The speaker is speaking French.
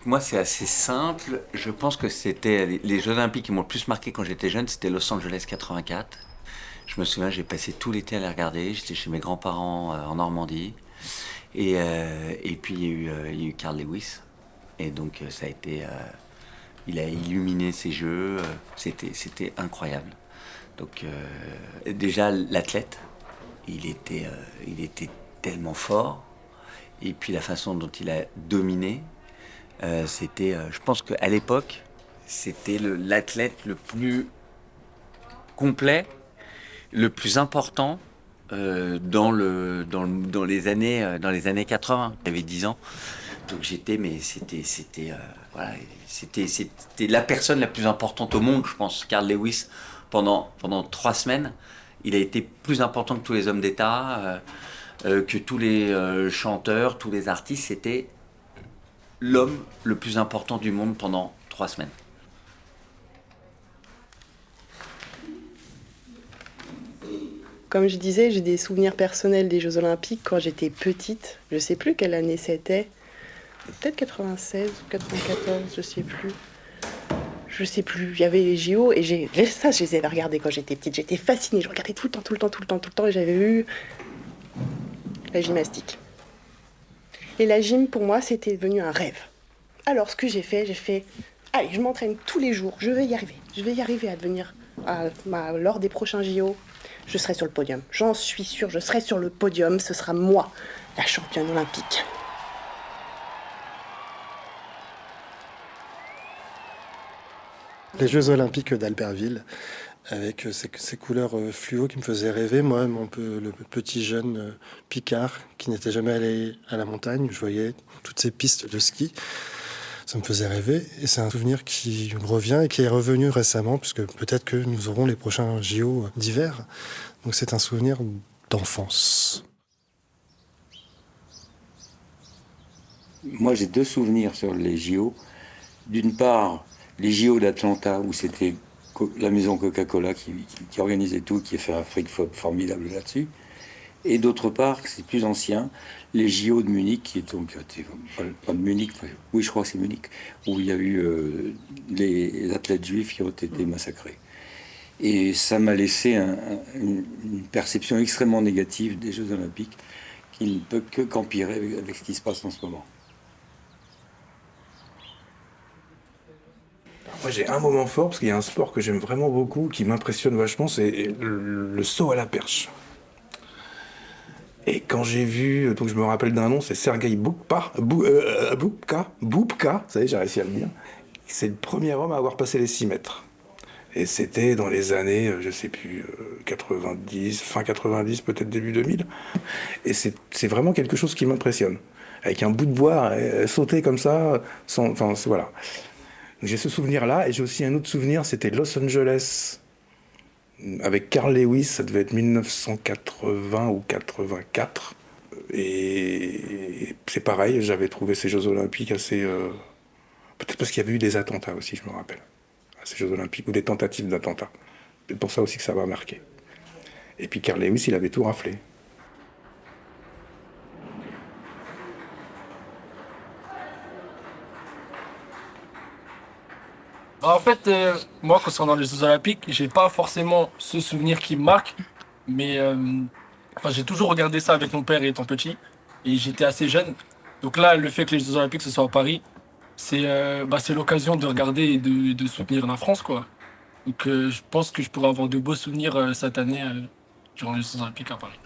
Moi, c'est assez simple. Je pense que c'était les Jeux Olympiques qui m'ont le plus marqué quand j'étais jeune, c'était Los Angeles 84. Je me souviens, j'ai passé tout l'été à les regarder. J'étais chez mes grands-parents en Normandie. Et puis, il y a eu Carl Lewis. Et donc, ça a été. Il a illuminé ces jeux. C'était incroyable. Donc, déjà, l'athlète, il était tellement fort. Et puis, la façon dont il a dominé. Je pense qu'à l'époque, c'était l'athlète le plus complet, le plus important dans les années 80. J'avais 10 ans, donc mais voilà, c'était la personne la plus importante au monde, je pense. Carl Lewis, pendant 3 semaines, il a été plus important que tous les hommes d'État, que tous les chanteurs, tous les artistes. C'était l'homme le plus important du monde pendant 3 semaines. Comme je disais, j'ai des souvenirs personnels des Jeux Olympiques quand j'étais petite. Je sais plus quelle année c'était. Peut-être 96 ou 94, je sais plus. Je sais plus. Il y avait les JO et ça, je les avais regardés quand j'étais petite. J'étais fascinée. Je regardais tout le temps, tout le temps, tout le temps, tout le temps. Et j'avais eu la gymnastique. Et la gym, pour moi, c'était devenu un rêve. Alors, ce que j'ai fait, allez, je m'entraîne tous les jours. Je vais y arriver. Je vais y arriver à devenir, lors des prochains JO, je serai sur le podium. J'en suis sûre, je serai sur le podium. Ce sera moi, la championne olympique. Les Jeux Olympiques d'Albertville, avec ces couleurs fluo qui me faisaient rêver. Moi, le petit jeune Picard qui n'était jamais allé à la montagne, je voyais toutes ces pistes de ski. Ça me faisait rêver et c'est un souvenir qui revient et qui est revenu récemment, puisque peut-être que nous aurons les prochains JO d'hiver. Donc c'est un souvenir d'enfance. Moi, j'ai deux souvenirs sur les JO. D'une part, les JO d'Atlanta, où c'était la maison Coca-Cola qui organisait tout, qui a fait un fric formidable là-dessus. Et d'autre part, c'est plus ancien, les JO de Munich, qui est donc pas de Munich, oui, je crois que c'est Munich, où il y a eu les athlètes juifs qui ont été massacrés. Et ça m'a laissé une perception extrêmement négative des Jeux Olympiques, qui ne peut qu'empirer avec ce qui se passe en ce moment. Moi, j'ai un moment fort, parce qu'il y a un sport que j'aime vraiment beaucoup, qui m'impressionne vachement, c'est le saut à la perche. Et quand j'ai vu, donc je me rappelle d'un nom, c'est Sergueï Boubka, ça y est, j'ai réussi à le dire. C'est le premier homme à avoir passé les 6 mètres. Et c'était dans les années, je sais plus, 90, fin 90, peut-être début 2000. Et c'est vraiment quelque chose qui m'impressionne. Avec un bout de bois, sauter comme ça, voilà. Donc j'ai ce souvenir-là, et j'ai aussi un autre souvenir, c'était Los Angeles, avec Carl Lewis, ça devait être 1980 ou 84. Et c'est pareil, j'avais trouvé ces Jeux Olympiques assez... peut-être parce qu'il y avait eu des attentats aussi, je me rappelle, à ces Jeux Olympiques, ou des tentatives d'attentats. C'est pour ça aussi que ça m'a marqué. Et puis Carl Lewis, il avait tout raflé. En fait, moi, concernant les Jeux Olympiques, j'ai pas forcément ce souvenir qui me marque, mais j'ai toujours regardé ça avec mon père étant petit, et j'étais assez jeune. Donc là, le fait que les Jeux Olympiques ce soit à Paris, c'est l'occasion de regarder et de soutenir la France, quoi. Donc je pense que je pourrais avoir de beaux souvenirs cette année durant les Jeux Olympiques à Paris.